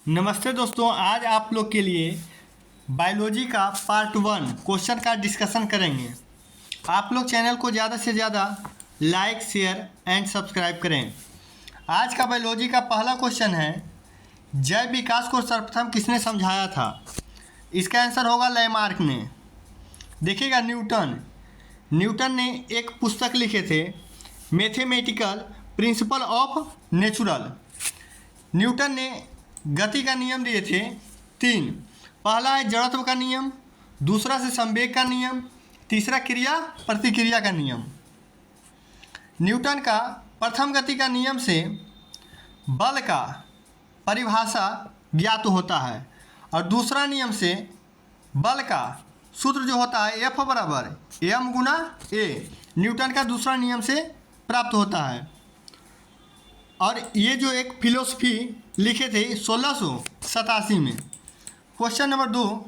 नमस्ते दोस्तों, आज आप लोग के लिए बायोलॉजी का पार्ट 1 क्वेश्चन का डिस्कशन करेंगे। आप लोग चैनल को ज़्यादा से ज़्यादा लाइक, शेयर एंड सब्सक्राइब करें। आज का बायोलॉजी का पहला क्वेश्चन है, जैव विकास को सर्वप्रथम किसने समझाया था? इसका आंसर होगा लैमार्क ने। देखिएगा, न्यूटन ने एक पुस्तक लिखे थे, mathematical principle of natural. Newton ने गति का नियम दिए थे 3। पहला है जड़त्व का नियम, दूसरा से संवेग का नियम, तीसरा क्रिया प्रतिक्रिया का नियम। न्यूटन का प्रथम गति का नियम से बल का परिभाषा ज्ञात होता है और दूसरा नियम से बल का सूत्र जो होता है F बराबर m गुना a, न्यूटन का दूसरा नियम से प्राप्त होता है। और ये जो एक फिलोसफी लिखे थे 1687 में। क्वेश्चन नंबर 2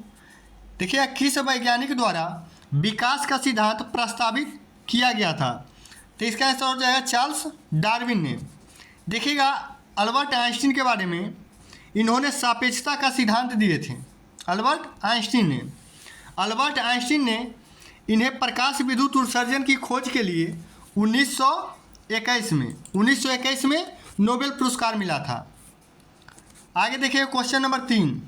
देखिए, किस वैज्ञानिक द्वारा विकास का सिद्धांत प्रस्तावित किया गया था? तो इसका आंसर हो जाएगा चार्ल्स डार्विन ने। देखिएगा, अल्बर्ट आइंस्टीन के बारे में इन्होंने सापेक्षता का सिद्धांत दिए थे। अल्बर्ट आइंस्टीन ने इन्हें प्रकाश विद्युत उत्सर्जन की खोज के लिए 1921 में नोबेल पुरस्कार मिला था। आगे देखिए, क्वेश्चन नंबर 3,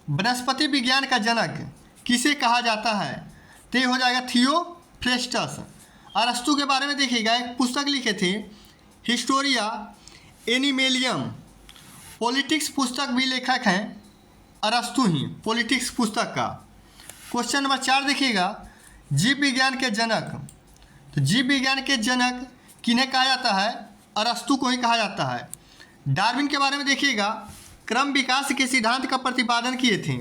वनस्पति विज्ञान का जनक किसे कहा जाता है? तो ये हो जाएगा थियोफ्रेस्टस। अरस्तु के बारे में देखिएगा, एक पुस्तक लिखे थे हिस्टोरिया एनिमेलियम। पॉलिटिक्स पुस्तक भी लेखक हैं अरस्तु ही, पॉलिटिक्स पुस्तक का। क्वेश्चन नंबर 4 देखिएगा, जीव विज्ञान के जनक। तो जीव विज्ञान के जनक किन्हें कहा जाता है? अरस्तु को ही कहा जाता है। डार्विन के बारे में देखिएगा, क्रम विकास के सिद्धांत का प्रतिपादन किए थे,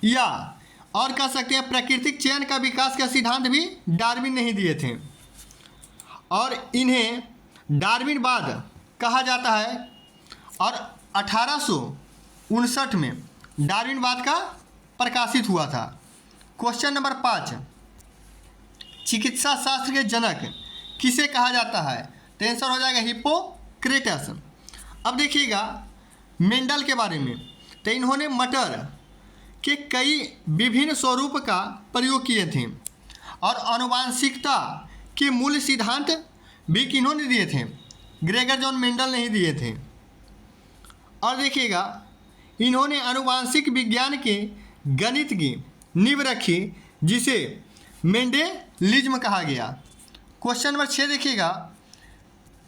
या और कह सकते हैं प्राकृतिक चयन का विकास का सिद्धांत भी डार्विन ने ही दिए थे। और इन्हें डार्विनवाद कहा जाता है। और 1859 में डार्विनवाद का प्रकाशित हुआ था। क्वेश्चन नंबर 5, चिकित्सा शास्त्र के जनक किसे कहा जाता है? तो आंसर हो जाएगा हिप्पोक्रेटस। अब देखिएगा मेंडल के बारे में। तो इन्होंने मटर के कई विभिन्न स्वरूप का प्रयोग किए थे और आनुवांशिकता के मूल सिद्धांत भी किन्होंने दिए थे? ग्रेगर जॉन मेंडल ने ही दिए थे। और देखिएगा, इन्होंने आनुवांशिक विज्ञान के गणित की नींव रखी, जिसे मेंडेलिज्म कहा गया। क्वेश्चन नंबर 6 देखिएगा,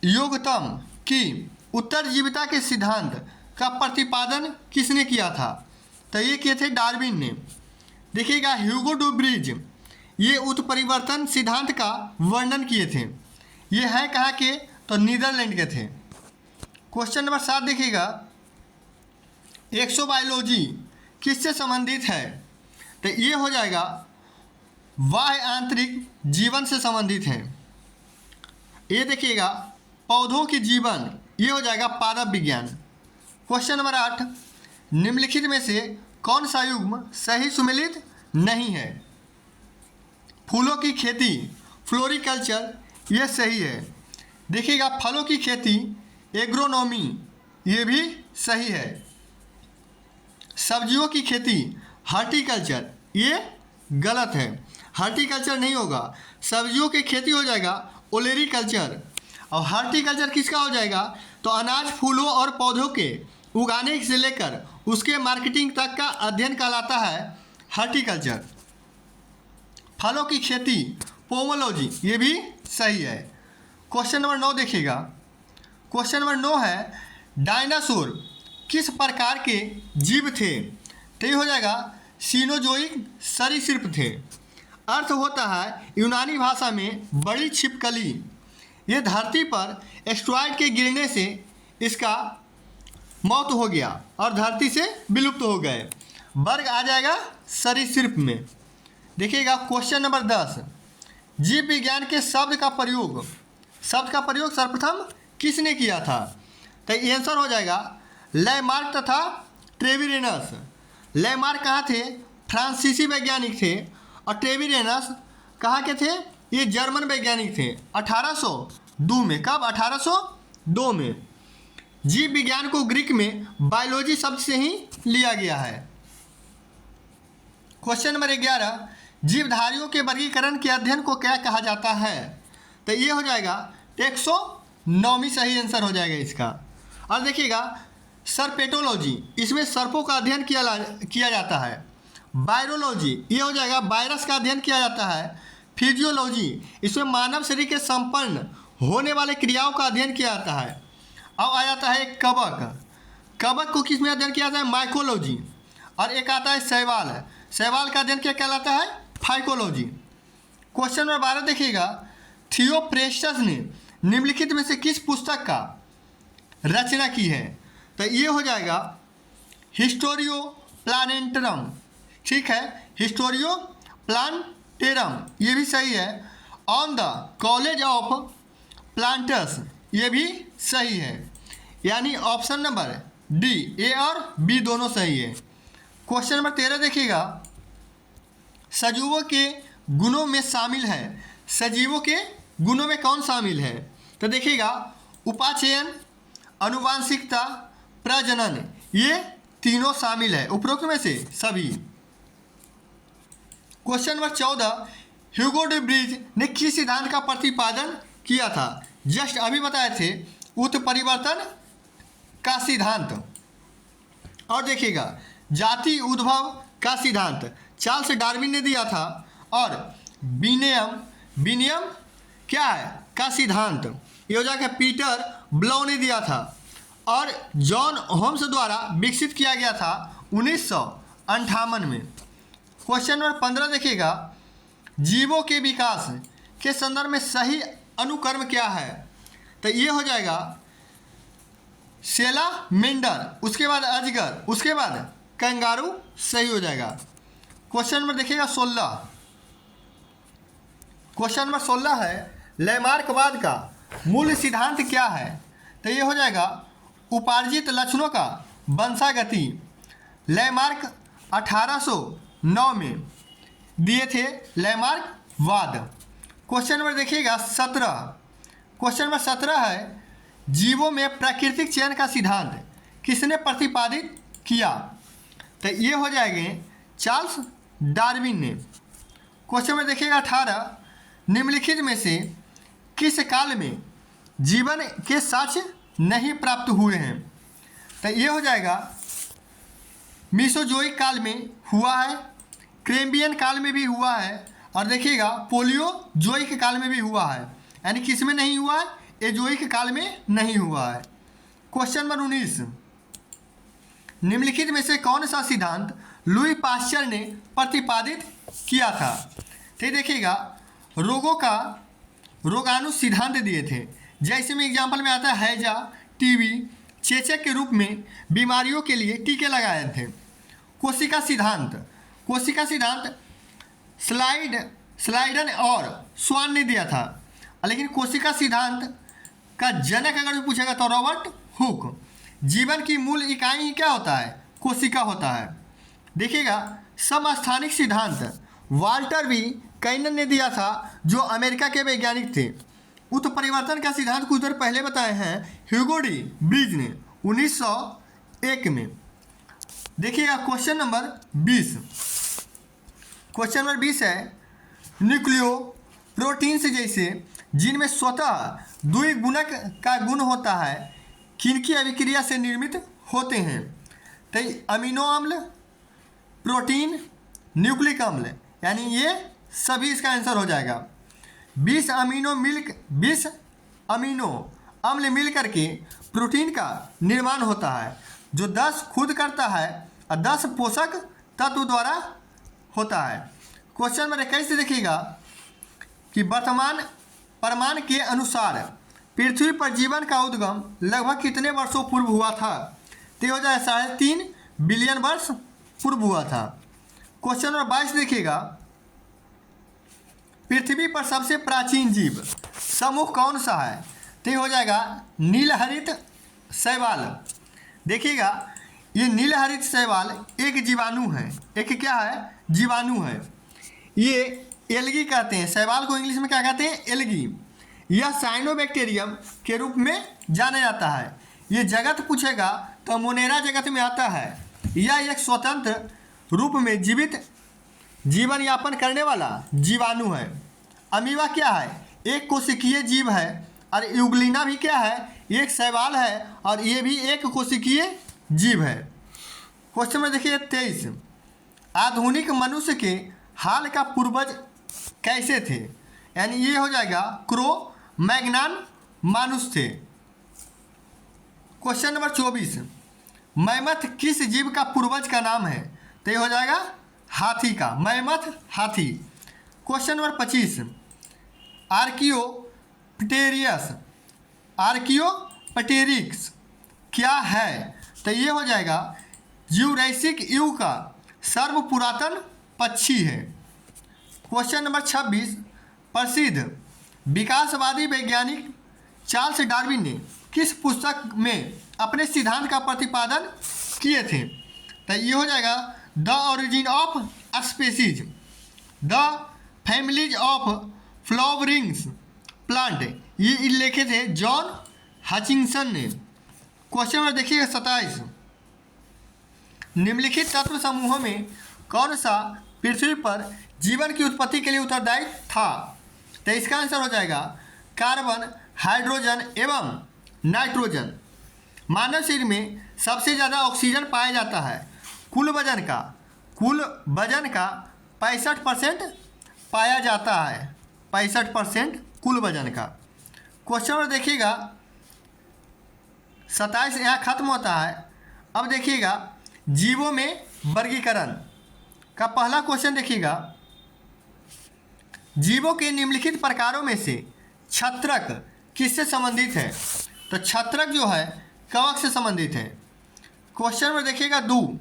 योगतम की उत्तरजीविता के सिद्धांत का प्रतिपादन किसने किया था? तो ये किए थे डार्विन ने। देखिएगा, ह्यूगो डू ब्रिज ये उत्परिवर्तन सिद्धांत का वर्णन किए थे। ये हैं कहाँ के? तो नीदरलैंड के थे। क्वेश्चन नंबर 7 देखिएगा, एक्सोबायोलॉजी किससे संबंधित है? तो ये हो जाएगा बाह्य आंतरिक जीवन से संबंधित है। ये देखिएगा, पौधों की जीवन, ये हो जाएगा पादप विज्ञान। क्वेश्चन नंबर 8, निम्नलिखित में से कौन सा युग्म सही सुमेलित नहीं है? फूलों की खेती, फ्लोरिकल्चर, ये सही है। देखिएगा, फलों की खेती, एग्रोनॉमी, ये भी सही है। सब्जियों की खेती, हार्टिकल्चर, ये गलत है। हार्टिकल्चर नहीं होगा, सब्जियों की खेती हो जाएगा ओलेरीकल्चर। और हार्टिकल्चर किसका हो जाएगा? तो अनाज, फूलों और पौधों के उगाने से लेकर उसके मार्केटिंग तक का अध्ययन कहलाता है हार्टिकल्चर। फलों की खेती, पोमोलॉजी, ये भी सही है। क्वेश्चन नंबर 9 देखिएगा। क्वेश्चन नंबर 9 है, डायनासोर किस प्रकार के जीव थे? तो ये हो जाएगा सीनोजोइक सरीसृप थे। अर्थ होता है यूनानी भाषा में बड़ी छिपकली। ये धरती पर एस्ट्रॉयड के गिरने से इसका मौत हो गया और धरती से विलुप्त हो गए। वर्ग आ जाएगा सरीसृप में। देखिएगा, क्वेश्चन नंबर 10, जीव विज्ञान के शब्द का प्रयोग सर्वप्रथम किसने किया था? तो आंसर हो जाएगा लैमार्क तथा ट्रेविरेनस। लैमार्क कहाँ थे? फ्रांसीसी वैज्ञानिक थे। और ट्रेविरेनस कहाँ के थे? ये जर्मन वैज्ञानिक थे। 1802 में। कब? 1802 में। जीव विज्ञान को ग्रीक में बायोलॉजी शब्द से ही लिया गया है। क्वेश्चन नंबर 11, जीवधारियों के वर्गीकरण के अध्ययन को क्या कहा जाता है? तो ये हो जाएगा टेक्सोनॉमी, सही आंसर हो जाएगा इसका। और देखिएगा सर्पेटोलॉजी, इसमें सर्पों का अध्ययन किया जाता है। वायरोलॉजी, ये हो जाएगा वायरस का अध्ययन किया जाता है। फिजियोलॉजी, इसमें मानव शरीर के संपन्न होने वाले क्रियाओं का अध्ययन किया जाता है। अब आ जाता है कवक, कवक को किस में अध्ययन किया जाता है? माइकोलॉजी। और एक आता है शैवाल, शैवाल का अध्ययन क्या कहलाता है? फाइकोलॉजी। क्वेश्चन नंबर 12 देखिएगा, थियोफ्रेस्टस ने निम्नलिखित में से किस पुस्तक का रचना की है? तो ये हो जाएगा हिस्टोरियो प्लानेटरम, ठीक है, हिस्टोरियो प्लानेटरम, ये भी सही है। On the college of planters, ये भी सही है। यानी ऑप्शन नंबर डी, ए और बी दोनों सही है। क्वेश्चन नंबर 13 देखिएगा, सजीवों के गुणों में शामिल है, सजीवों के गुणों में कौन शामिल है? तो देखिएगा उपाचयन, आनुवांशिकता, प्रजनन, ये तीनों शामिल है, उपरोक्त में से सभी। क्वेश्चन नंबर 14, ह्यूगो डे ब्रिज ने किस सिद्धांत का प्रतिपादन किया था? जस्ट अभी बताए थे, उत्परिवर्तन का सिद्धांत। और देखिएगा जाति उद्भव का सिद्धांत चार्ल्स डार्विन ने दिया था। और विनियम क्या है का सिद्धांत, ये हो जाएगा पीटर ब्लो ने दिया था। और जॉन होम्स द्वारा विकसित किया गया था 1958 में। क्वेश्चन नंबर 15 देखिएगा, जीवों के विकास के संदर्भ में सही अनुक्रम क्या है? तो ये हो जाएगा सेलामेंडर, उसके बाद अजगर, उसके बाद कंगारू, सही हो जाएगा। क्वेश्चन नंबर देखिएगा 16, क्वेश्चन नंबर 16 है, लैमार्कवाद का मूल सिद्धांत क्या है? तो ये हो जाएगा उपार्जित लक्षणों का वंशागति। लैमार्क 1809 में दिए थे लैमार्कवाद। क्वेश्चन नंबर देखिएगा 17, क्वेश्चन नंबर 17 है, जीवों में प्राकृतिक चयन का सिद्धांत किसने प्रतिपादित किया? तो ये हो जाएंगे चार्ल्स डार्विन ने। क्वेश्चन नंबर देखिएगा 18, निम्नलिखित में से किस काल में जीवन के साक्ष्य नहीं प्राप्त हुए हैं? तो ये हो जाएगा मीसोजोइक काल में हुआ है, क्रेम्बियन काल में भी हुआ है, और देखिएगा पोलियोजोइक काल में भी हुआ है। यानी किस में नहीं हुआ है? एजोइक काल में नहीं हुआ है। क्वेश्चन नंबर 19, निम्नलिखित में से कौन सा सिद्धांत लुई पाश्चर ने प्रतिपादित किया था? तो देखिएगा रोगों का रोगाणु सिद्धांत दिए थे। जैसे में एग्जाम्पल में आता है हैजा, टीबी, चेचक के रूप में बीमारियों के लिए टीके लगाए थे। कोशिका सिद्धांत, कोशिका सिद्धांत स्लाइडन और स्वान ने दिया था। लेकिन कोशिका सिद्धांत का जनक अगर पूछेगा तो रॉबर्ट हुक। जीवन की मूल इकाई ही क्या होता है? कोशिका होता है। देखिएगा समस्थानिक सिद्धांत वाल्टर वी कैनन ने दिया था, जो अमेरिका के वैज्ञानिक थे। उत्परिवर्तन का सिद्धांत कुछ देर पहले बताए हैं ह्यूगो डी ब्रिज ने 1901 में। देखिएगा क्वेश्चन नंबर 20, क्वेश्चन नंबर 20 है, न्यूक्लियो प्रोटीन्स जैसे जिनमें स्वतः द्विगुणक का गुण होता है किनकी अभिक्रिया से निर्मित होते हैं? तो अमीनो अम्ल, प्रोटीन, न्यूक्लिक अम्ल, यानी ये सभी इसका आंसर हो जाएगा। 20 अमीनो अम्ल मिल करके प्रोटीन का निर्माण होता है, जो 10 खुद करता है और 10 पोषक तत्व द्वारा होता है। क्वेश्चन नंबर 21 देखिएगा कि वर्तमान प्रमाण के अनुसार पृथ्वी पर जीवन का उद्गम लगभग कितने वर्षों पूर्व हुआ था? तो हो जाए 3.5 बिलियन वर्ष पूर्व हुआ था। क्वेश्चन नंबर 22 देखिएगा, पृथ्वी पर सबसे प्राचीन जीव समूह कौन सा है? तो हो जाएगा नीलहरित शैवाल। देखिएगा ये नीलहरित शैवाल एक जीवाणु है, एक क्या है? जीवाणु है। ये एल्गी कहते हैं, शैवाल को इंग्लिश में क्या कहते हैं? एल्गी। यह साइनोबैक्टीरियम के रूप में जाना जाता है। ये जगत पूछेगा तो मोनेरा जगत में आता है। यह एक स्वतंत्र रूप में जीवित जीवन यापन करने वाला जीवाणु है। अमीबा क्या है? एक कोशिकीय जीव है। और यूग्लिना भी क्या है? एक शैवाल है और ये भी एक कोशिकीय जीव है। क्वेश्चन में देखिए 23, आधुनिक मनुष्य के हाल का पूर्वज कैसे थे? यानी ये हो जाएगा क्रो मैग्नान मानुष थे। क्वेश्चन नंबर 24, मैमथ किस जीव का पूर्वज का नाम है? तो ये हो जाएगा हाथी का, मैमथ हाथी। क्वेश्चन नंबर 25, आर्कियोप्टेरिक्स क्या है? तो ये हो जाएगा ज्यूरैसिक युग का सर्व पुरातन पक्षी है। क्वेश्चन नंबर 26, प्रसिद्ध विकासवादी वैज्ञानिक चार्ल्स डार्विन ने किस पुस्तक में अपने सिद्धांत का प्रतिपादन किए थे? तो ये हो जाएगा the origin of species, the families of flowerings plant, ये लिखे थे जॉन हचिंसन ने। क्वेश्चन में देखिएगा 27, निम्नलिखित तत्व समूहों में कौन सा पृथ्वी पर जीवन की उत्पत्ति के लिए उत्तरदायी था? तो इसका आंसर हो जाएगा कार्बन, हाइड्रोजन एवं नाइट्रोजन। मानव शरीर में सबसे ज़्यादा ऑक्सीजन पाया जाता है। कुल वजन का 65% पाया जाता है, 65% कुल वजन का। क्वेश्चन में देखिएगा 27 यहाँ खत्म होता है। अब देखिएगा जीवों में वर्गीकरण का पहला क्वेश्चन देखिएगा, जीवों के निम्नलिखित प्रकारों में से छत्रक किससे संबंधित है? तो छत्रक जो है कवक से संबंधित है। क्वेश्चन में देखिएगा 2,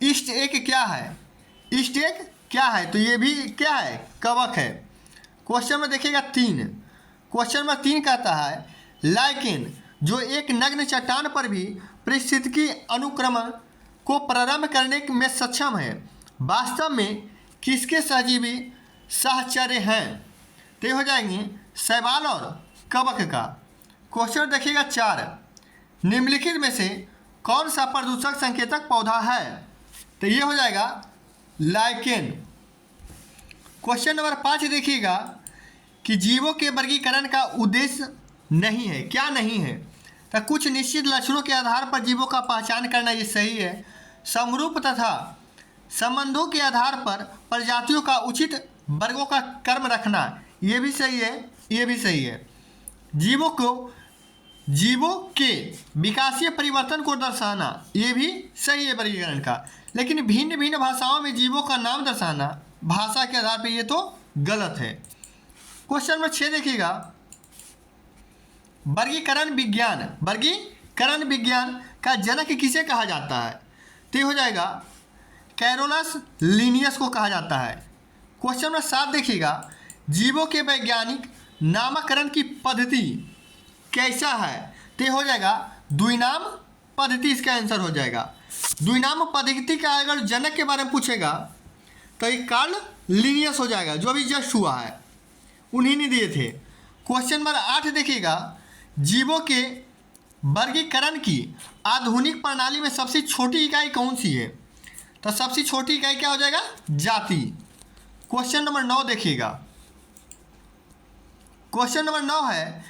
ईस्ट एक क्या है? ईस्ट एक क्या है? तो ये भी क्या है? कवक है। क्वेश्चन में देखिएगा 3, क्वेश्चन नंबर 3 कहता है लाइकेन जो एक नग्न चट्टान पर भी पारिस्थितिकी अनुक्रमण को प्रारंभ करने में सक्षम है, वास्तव में किसके सहजीवी सहचर्य हैं? तो ये हो जाएंगे शैवाल और कवक का। क्वेश्चन देखिएगा 4, निम्नलिखित में से कौन सा प्रदूषक संकेतक पौधा है? तो ये हो जाएगा लाइकेन। क्वेश्चन नंबर 5 देखिएगा कि जीवों के वर्गीकरण का उद्देश्य नहीं है, क्या नहीं है? तो कुछ निश्चित लक्षणों के आधार पर जीवों का पहचान करना ये सही है। समरूप तथा संबंधों के आधार पर प्रजातियों का उचित वर्गों का क्रम रखना ये भी सही है, ये भी सही है। जीवों के विकासीय परिवर्तन को दर्शाना ये भी सही है वर्गीकरण का। लेकिन भिन्न भिन्न भाषाओं में जीवों का नाम दर्शाना भाषा के आधार पर ये तो गलत है। क्वेश्चन नंबर 6 देखिएगा, वर्गीकरण विज्ञान का जनक किसे कहा जाता है? तो ये हो जाएगा कैरोलस लिनियस को कहा जाता है। क्वेश्चन नंबर 7 देखिएगा, जीवों के वैज्ञानिक नामकरण की पद्धति कैसा है? तो ये हो जाएगा द्विनाम पद्धति, इसका आंसर हो जाएगा। द्विनाम पद्धति का अगर जनक के बारे में पूछेगा तो ये कार्ल लिनियस हो जाएगा, जो अभी जस्ट हुआ है, उन्हीं ने दिए थे। क्वेश्चन नंबर 8 देखिएगा, जीवों के वर्गीकरण की आधुनिक प्रणाली में सबसे छोटी इकाई कौन सी है? तो सबसे छोटी इकाई क्या हो जाएगा? जाति। क्वेश्चन नंबर 9 देखिएगा, क्वेश्चन नंबर 9 है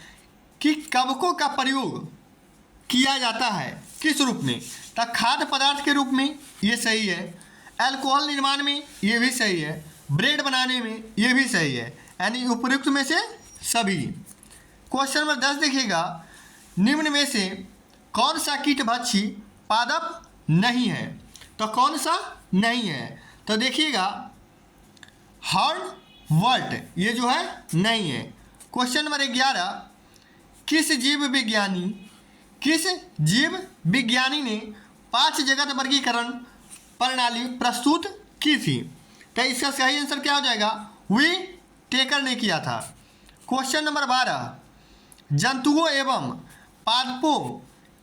कि कवकों का प्रयोग किया जाता है किस रूप में? तो खाद्य पदार्थ के रूप में, ये सही है। अल्कोहल निर्माण में, ये भी सही है। ब्रेड बनाने में, ये भी सही है। यानी उपयुक्त में से सभी। क्वेश्चन नंबर 10 देखिएगा, निम्न में से कौन सा कीटभक्षी पादप नहीं है? तो कौन सा नहीं है? तो देखिएगा हॉर्नवर्ट, ये जो है नहीं है। क्वेश्चन नंबर 11, किस जीव विज्ञानी ने 5 जगत वर्गीकरण प्रणाली प्रस्तुत की थी? तो इसका सही आंसर क्या हो जाएगा? टेकर ने किया था। क्वेश्चन नंबर 12, जंतुओं एवं पादपों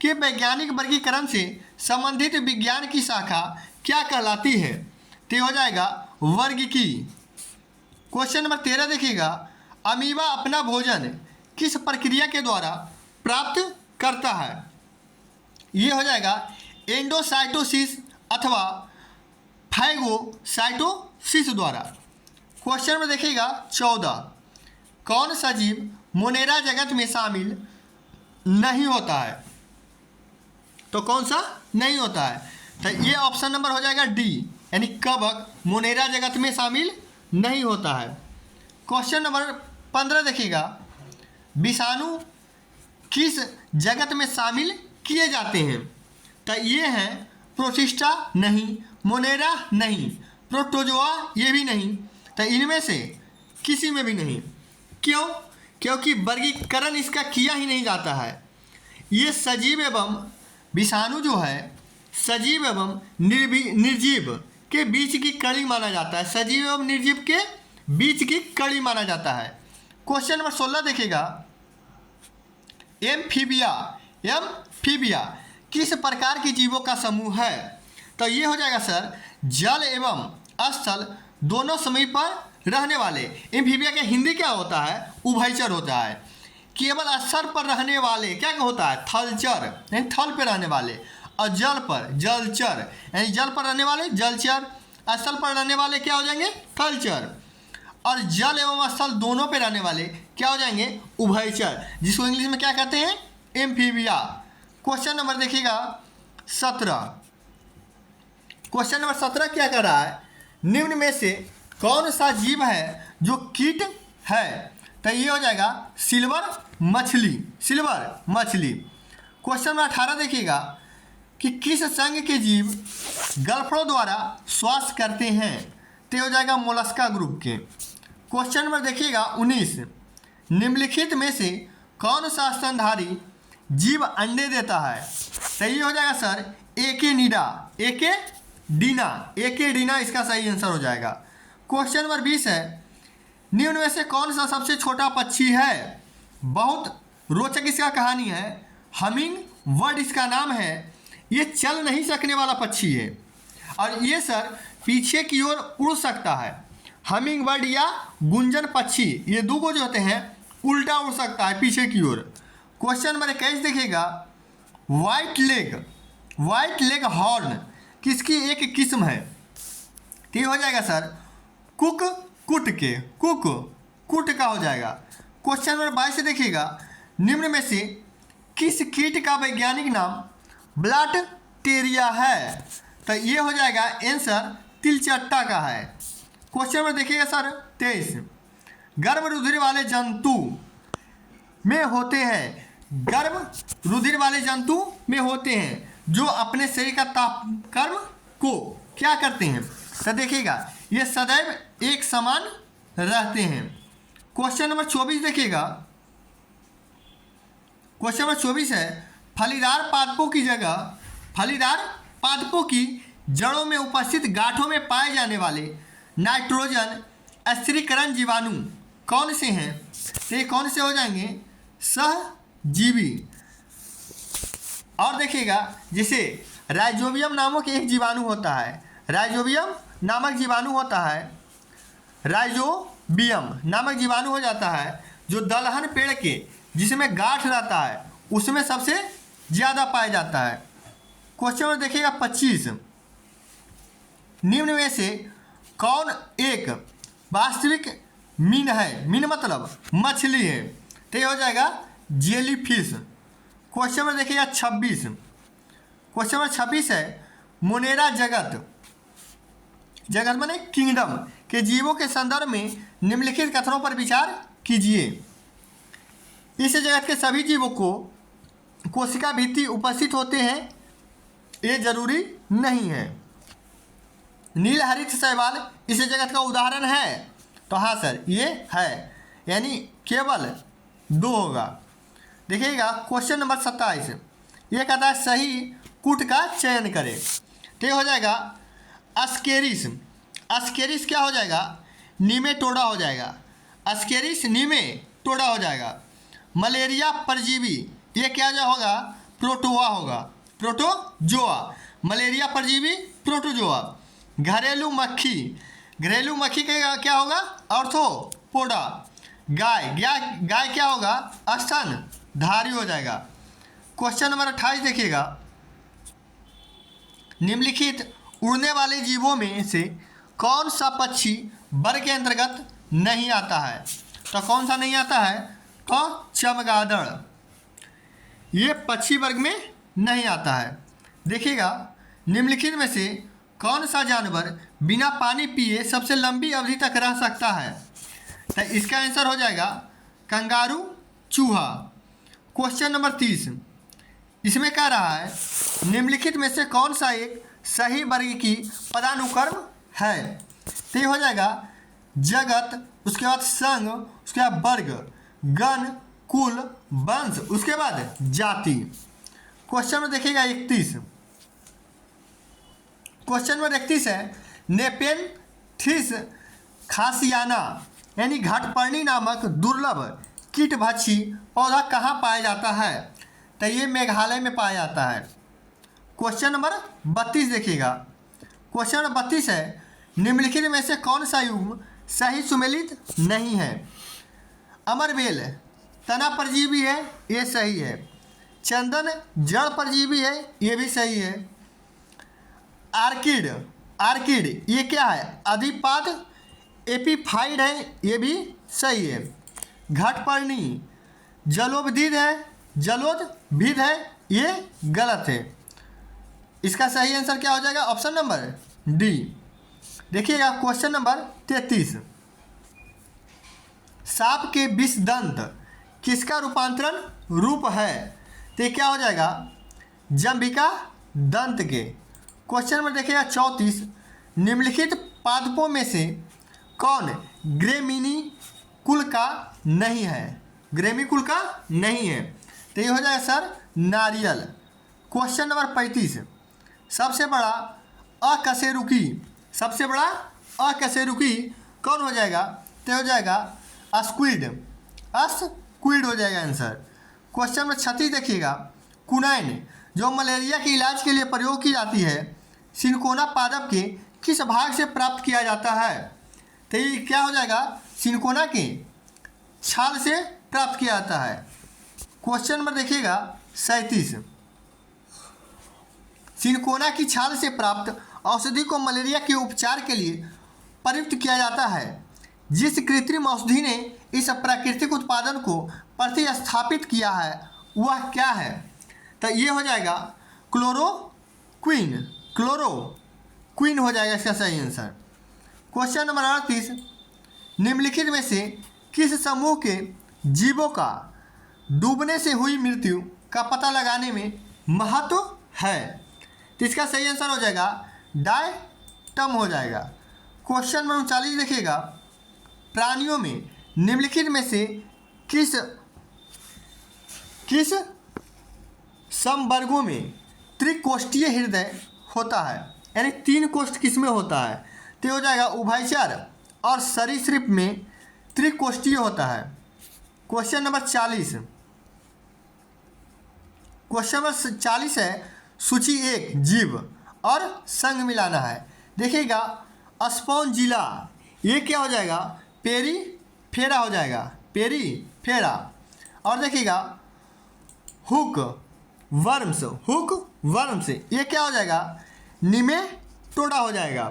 के वैज्ञानिक वर्गीकरण से संबंधित विज्ञान की शाखा क्या कहलाती है? तो हो जाएगा वर्गीकी। क्वेश्चन नंबर 13 देखिएगा, अमीबा अपना भोजन किस प्रक्रिया के द्वारा प्राप्त करता है? ये हो जाएगा एंडोसाइटोसिस अथवा फाइगोसाइटोसिस द्वारा। क्वेश्चन में देखिएगा 14, कौन सा जीव मोनेरा जगत में शामिल नहीं होता है? तो कौन सा नहीं होता है? तो ये ऑप्शन नंबर हो जाएगा डी, यानी कवक मोनेरा जगत में शामिल नहीं होता है। क्वेश्चन नंबर 15 देखिएगा, विषाणु किस जगत में शामिल किए जाते हैं? तो ये हैं प्रोटिस्टा नहीं, मोनेरा नहीं, प्रोटोजोआ ये भी नहीं, तो इनमें से किसी में भी नहीं। क्यों? क्योंकि वर्गीकरण इसका किया ही नहीं जाता है। ये सजीव एवं विषाणु जो है सजीव एवं निर्जीव के बीच की कड़ी माना जाता है, सजीव एवं निर्जीव के बीच की कड़ी माना जाता है। क्वेश्चन नंबर 16 देखिएगा, एम्फीबिया किस प्रकार के जीवों का समूह है? तो ये हो जाएगा सर जल एवं स्थल दोनों समय पर रहने वाले। एम्फीबिया का हिंदी क्या होता है? उभयचर होता है। केवल स्थल पर रहने वाले क्या होता है? थलचर, यानी थल पर रहने वाले, और जल पर जलचर, यानी जल पर रहने वाले जलचर, स्थल पर रहने वाले क्या हो जाएंगे? थलचर, और जल एवं स्थल दोनों पे रहने वाले क्या हो जाएंगे? उभयचर, जिसको इंग्लिश में क्या कहते हैं? एम्फीबिया। क्वेश्चन नंबर देखिएगा 17। क्वेश्चन नंबर 17 क्या कर रहा है? निम्न में से कौन सा जीव है जो कीट है? तो ये हो जाएगा सिल्वर मछली, सिल्वर मछली। क्वेश्चन नंबर 18 देखिएगा कि किस संघ के जीव गल्फड़ों द्वारा श्वास करते हैं? तो ये हो जाएगा मोलस्का ग्रुप के। क्वेश्चन नंबर देखिएगा 19, निम्नलिखित में से कौन सा स्तनधारी जीव अंडे देता है? तो ये हो जाएगा सर एकेडीना इसका सही आंसर हो जाएगा। क्वेश्चन नंबर 20 है, निम्न में से कौन सा सबसे छोटा पक्षी है? बहुत रोचक इसका कहानी है। हमिंग बर्ड इसका नाम है। ये चल नहीं सकने वाला पक्षी है और ये सर पीछे की ओर उड़ सकता है। हमिंग बर्ड या गुंजन पक्षी ये दो जो होते हैं उल्टा उड़ सकता है पीछे की ओर। क्वेश्चन नंबर 21 देखिएगा, वाइट लेग हॉर्न किसकी एक किस्म है? तो ये हो जाएगा सर कुट का हो जाएगा। क्वेश्चन नंबर 22 से देखिएगा, निम्न में से किस कीट का वैज्ञानिक नाम ब्लैटटेरिया है? तो ये हो जाएगा आंसर तिलचट्टा का है। क्वेश्चन नंबर देखिएगा सर 23, गर्भ रुधिर वाले जंतु में होते हैं, गर्भ रुधिर वाले जंतु में होते हैं जो अपने शरीर का तापक्रम को क्या करते हैं? तो देखिएगा ये सदैव एक समान रहते हैं। क्वेश्चन नंबर 24 देखिएगा, क्वेश्चन नंबर 24 है, फलीदार पादपों की जड़ों में उपस्थित गांठों में पाए जाने वाले नाइट्रोजन स्थिरीकरण जीवाणु कौन से हैं? तो ये कौन से हो जाएंगे? सहजीवी। और देखिएगा जैसे राइजोबियम नामक एक जीवाणु होता है, राइजोबियम नामक जीवाणु हो जाता है जो दलहन पेड़ के जिसमें गांठ रहता है उसमें सबसे ज़्यादा पाया जाता है। क्वेश्चन में देखिएगा 25, निम्न में से कौन एक वास्तविक मीन है? मीन मतलब मछली है। तो ये हो जाएगा जेली फिश। क्वेश्चन में देखिएगा 26, क्वेश्चन नंबर 26 है, मोनेरा जगत माने किंगडम के जीवों के संदर्भ में निम्नलिखित कथनों पर विचार कीजिए। इस जगत के सभी जीवों को कोशिका भित्ति उपस्थित होते हैं, ये जरूरी नहीं है। नीलहरित शैवाल इस जगत का उदाहरण है? तो हाँ सर ये है, यानी केवल 2 होगा। देखिएगा क्वेश्चन नंबर 27, ये कहता है सही कूट का चयन करें। तो ये हो जाएगा अस्केरिस क्या हो जाएगा? नीमेटोडा हो जाएगा। अस्केरिस नीमेटोडा हो जाएगा। मलेरिया परजीवी ये क्या जो होगा? प्रोटोआ होगा, प्रोटोजोआ। मलेरिया परजीवी प्रोटोजोआ। घरेलू मक्खी का क्या होगा? आर्थ्रोपोडा। गाय क्या होगा? स्तनधारी हो जाएगा। क्वेश्चन नंबर 28 देखिएगा, निम्नलिखित उड़ने वाले जीवों में से कौन सा पक्षी वर्ग के अंतर्गत नहीं आता है? तो कौन सा नहीं आता है? तो चमगादड़, ये पक्षी वर्ग में नहीं आता है। देखिएगा, निम्नलिखित में से कौन सा जानवर बिना पानी पिए सबसे लंबी अवधि तक रह सकता है? तो इसका आंसर हो जाएगा कंगारू चूहा। क्वेश्चन नंबर 30, इसमें कह रहा है निम्नलिखित में से कौन सा एक सही वर्ग की पदानुक्रम है? तो ये हो जाएगा जगत, उसके बाद संघ, उसके बाद वर्ग, गण, कुल, वंश, उसके बाद जाति। क्वेश्चन में देखिएगा 31, क्वेश्चन नंबर 31 है नेपेंथिस खासियाना यानी घाटपर्णी नामक दुर्लभ कीटभक्षी पौधा कहाँ पाया जाता है? तो ये मेघालय में पाया जाता है। क्वेश्चन नंबर 32 देखिएगा, क्वेश्चन नंबर 32 है निम्नलिखित में से कौन सा युग्म सही सुमेलित नहीं है? अमरबेल तना परजीवी है, ये सही है। चंदन जड़ परजीवी है, ये भी सही है। आर्किड, आर्किड ये क्या है? अधिपाद एपीफाइड है, ये भी सही है। घटपर्णी जलोदभिद है, जलोदभिद है, ये गलत है। इसका सही आंसर क्या हो जाएगा? Option number D. देखिएगा क्वेश्चन नंबर 33, सांप के विष दंत किसका रूपांतरण रूप है? तो क्या हो जाएगा? जंबिका दंत के। क्वेश्चन नंबर देखिएगा 34, निम्नलिखित पादपों में से कौन ग्रेमिनी कुल का नहीं है? ग्रेमी कुल का नहीं है, तो ये हो जाएगा सर नारियल। क्वेश्चन नंबर 35, सबसे बड़ा अकशेरुकी, सबसे बड़ा अकशेरुकी कौन हो जाएगा? तो हो जाएगा स्क्विड, स्क्विड हो जाएगा आंसर। क्वेश्चन नंबर 36 देखिएगा, कुनैन जो मलेरिया के इलाज के लिए प्रयोग की जाती है सिनकोना पादप के किस भाग से प्राप्त किया जाता है? तो ये क्या हो जाएगा? सिनकोना के छाल से प्राप्त किया जाता है। क्वेश्चन नंबर देखिएगा 37, सिनकोना की छाल से प्राप्त औषधि को मलेरिया के उपचार के लिए प्रयुक्त किया जाता है। जिस कृत्रिम औषधि ने इस प्राकृतिक उत्पादन को प्रतिस्थापित किया है वह क्या है? तो ये हो जाएगा क्लोरोक्विन, क्लोरोक्विन हो जाएगा इसका सही आंसर। क्वेश्चन नंबर 38, निम्नलिखित में से किस समूह के जीवों का डूबने से हुई मृत्यु का पता लगाने में महत्व है? तो इसका सही आंसर हो जाएगा डायटम हो जाएगा। क्वेश्चन नंबर 39 देखिएगा, प्राणियों में निम्नलिखित में से किस समवर्गों में त्रिकोष्ठीय हृदय होता है? यानी 3 कोष्ठ किस में होता है? तो हो जाएगा उभयचर और सरीसृप में त्रिकोष्ठीय होता है। क्वेश्चन नंबर 40, क्वेश्चन नंबर 40 है सूची 1 जीव और संग मिलाना है। देखिएगा स्पॉन्जिला ये क्या हो जाएगा? पेरीफेरा हो जाएगा, पेरीफेरा। और देखिएगा हुक वर्म्स ये क्या हो जाएगा? निमेटोडा हो जाएगा।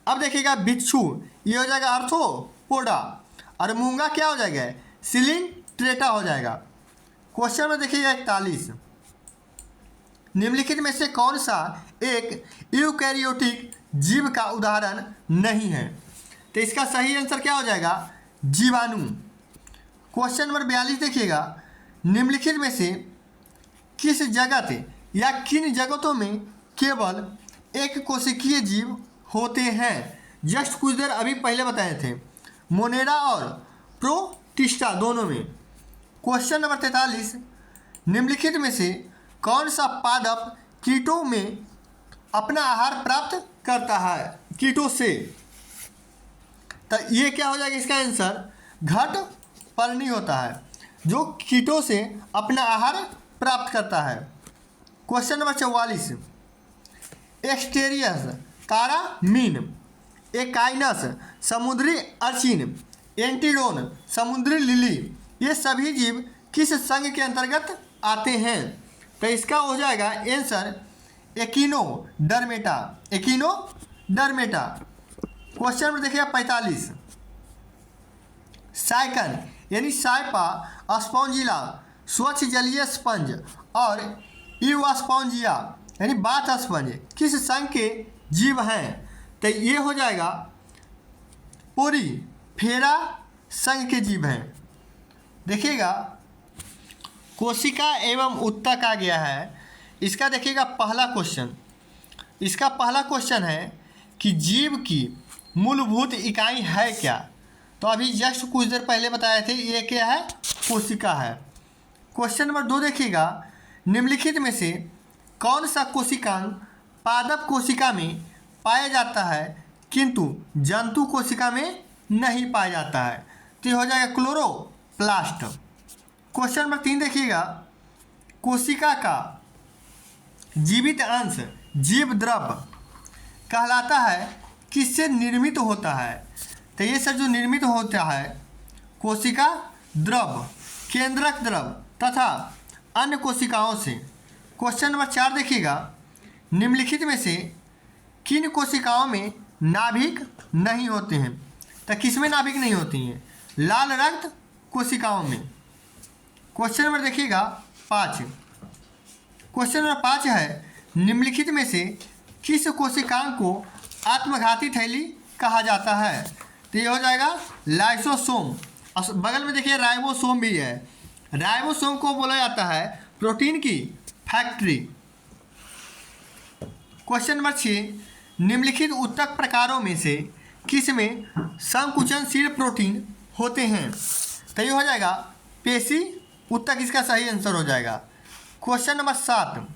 अब देखिएगा बिच्छू ये हो जाएगा आर्थ्रोपोडा, और मूंगा क्या हो जाएगा? सिलिंट्रेटा हो जाएगा। क्वेश्चन में देखिएगा 41, निम्नलिखित में से कौन सा एक यूकैरियोटिक जीव का उदाहरण नहीं है? तो इसका सही आंसर क्या हो जाएगा? जीवाणु। क्वेश्चन नंबर 42 देखिएगा, निम्नलिखित में से किस जगत या किन जगतों में केवल एक कोशिकीय जीव होते हैं? जस्ट कुछ देर अभी पहले बताए थे, मोनेरा और प्रोटिस्टा दोनों में। क्वेश्चन नंबर 43, निम्नलिखित में से कौन सा पादप कीटों में अपना आहार प्राप्त करता है? कीटों से। तो ये क्या हो जाएगा? इसका आंसर घटपर्णी होता है जो कीटों से अपना आहार प्राप्त करता है। क्वेश्चन नंबर 44, एक्सटेरियस कारामीन, एकाइनस समुद्री अर्चिन, एंटीडोन समुद्री लिली, ये सभी जीव किस संघ के अंतर्गत आते हैं? तो इसका हो जाएगा आंसर एकिनोडर्मेटा, एकिनोडर्मेटा। क्वेश्चन नंबर देखिए 45, साइकन यानी साइपा, स्पॉन्जिला स्वच्छ जलीय स्पंज और यूस्पॉन्जिया यानी बाथ स्पंज किस संघ के जीव हैं? तो ये हो जाएगा पोरीफेरा संघ के जीव हैं। देखिएगा कोशिका एवं उत्तक आ गया है। इसका देखिएगा पहला क्वेश्चन, इसका पहला क्वेश्चन है कि जीव की मूलभूत इकाई है क्या? तो अभी जस्ट कुछ देर पहले बताए थे, ये क्या है? कोशिका है। क्वेश्चन नंबर 2 देखिएगा, निम्नलिखित में से कौन सा कोशिकांग पादप कोशिका में पाया जाता है किंतु जंतु कोशिका में नहीं पाया जाता है? तो ये हो जाएगा क्लोरोप्लास्ट। क्वेश्चन नंबर 3 देखिएगा, कोशिका का जीवित अंश जीव द्रव कहलाता है, किससे निर्मित होता है? तो ये सब जो निर्मित होता है कोशिका द्रव, केंद्रक द्रव तथा अन्य कोशिकाओं से। क्वेश्चन नंबर 4 देखिएगा, निम्नलिखित में से किन कोशिकाओं में नाभिक नहीं होते हैं? तो किसमें नाभिक नहीं होती हैं? लाल रक्त कोशिकाओं में। क्वेश्चन नंबर देखिएगा 5, क्वेश्चन नंबर 5 है, निम्नलिखित में से किस कोशिकांग को आत्मघाती थैली कहा जाता है? तो ये हो जाएगा लाइसोसोम। बगल में देखिए राइबोसोम भी है। राइबोसोम को बोला जाता है प्रोटीन की फैक्ट्री। क्वेश्चन नंबर 6, निम्नलिखित उत्तक प्रकारों में से किस में संकुचनशील प्रोटीन होते हैं? तो ये हो जाएगा पेशी उत्तक, इसका सही आंसर हो जाएगा। क्वेश्चन नंबर 7,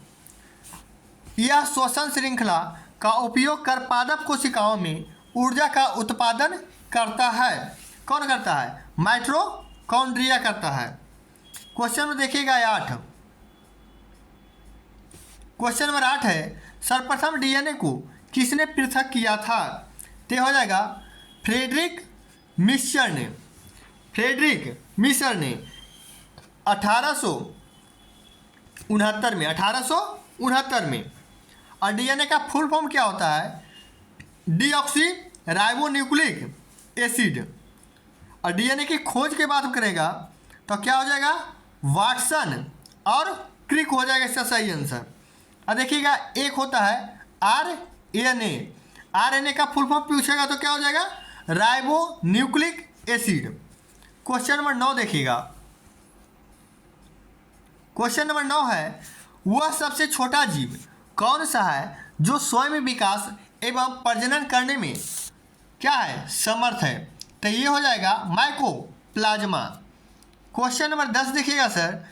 यह श्वसन श्रृंखला का उपयोग कर पादप कोशिकाओं में ऊर्जा का उत्पादन करता है। कौन करता है? माइटोकॉन्ड्रिया करता है। क्वेश्चन नंबर देखिएगा 8, क्वेश्चन नंबर 8 है, सर्वप्रथम डीएनए को किसने पृथक किया था? तो हो जाएगा फ्रेडरिक मिशर ने। फ्रेडरिक मिशर ने 1869 में। और डीएनए का फुल फॉर्म क्या होता है? Deoxy ribonucleic acid. और डीएनए की खोज की बात करेगा तो क्या हो जाएगा? वाटसन और क्रिक हो जाएगा इसका सही आंसर। और देखिएगा एक होता है आरएनए। आरएनए का फुल फॉर्म पूछेगा तो क्या हो जाएगा? Ribonucleic acid. क्वेश्चन नंबर 9 देखिएगा, क्वेश्चन नंबर 9 है, वह सबसे छोटा जीव कौन सा है जो स्वयं विकास एवं प्रजनन करने में क्या है? समर्थ है? तो ये हो जाएगा माइकोप्लाज्मा। क्वेश्चन नंबर 10 देखिएगा सर,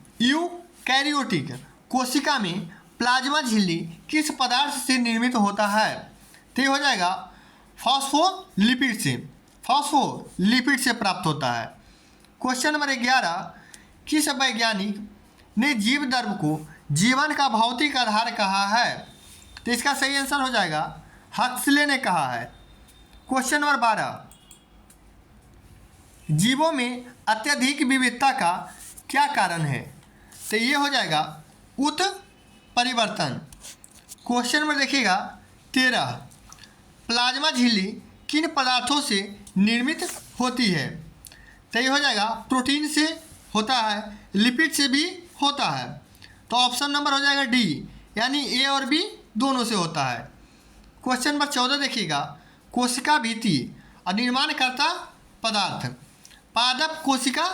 यूकैरियोटिक कोशिका में प्लाज्मा झिल्ली किस पदार्थ से निर्मित होता है? तो ये हो जाएगा फॉस्फोलिपिड से प्राप्त होता है। क्वेश्चन नंबर 11, किस वैज्ञानिक ने जीव द्रव को जीवन का भौतिक आधार कहा है? तो इसका सही आंसर हो जाएगा हक्सले ने कहा है। क्वेश्चन नंबर 12, जीवों में अत्यधिक विविधता का क्या कारण है? तो ये हो जाएगा उत्परिवर्तन। क्वेश्चन नंबर देखिएगा 13, प्लाज्मा झिल्ली किन पदार्थों से निर्मित होती है? तो ये हो जाएगा प्रोटीन से होता है, लिपिड से भी होता है। तो ऑप्शन नंबर हो जाएगा डी, यानी ए और बी दोनों से होता है। क्वेश्चन नंबर 14 देखिएगा, कोशिका भित्ति और निर्माणकर्ता पदार्थ। पादप कोशिका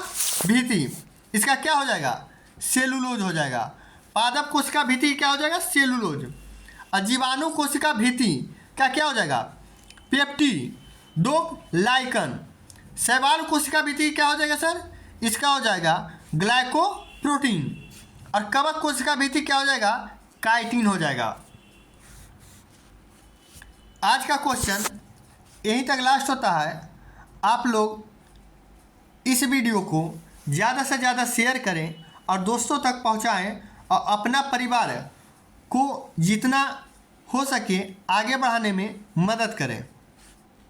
भित्ति, इसका क्या हो जाएगा? सेलुलोज हो जाएगा। पादप कोशिका भित्ति क्या हो जाएगा? सेलुलोज। और जीवाणु कोशिका भित्ति का क्या हो जाएगा? पेप्टिडोग्लाइकन। शैवाल कोशिका भित्ति क्या हो जाएगा सर? इसका हो जाएगा ग्लाइकोप्रोटीन। और कवक कोशिका भित्ति क्या हो जाएगा? काइटिन हो जाएगा। आज का क्वेश्चन यहीं तक लास्ट होता है। आप लोग इस वीडियो को ज़्यादा से ज़्यादा शेयर करें और दोस्तों तक पहुंचाएं और अपना परिवार को जितना हो सके आगे बढ़ाने में मदद करें।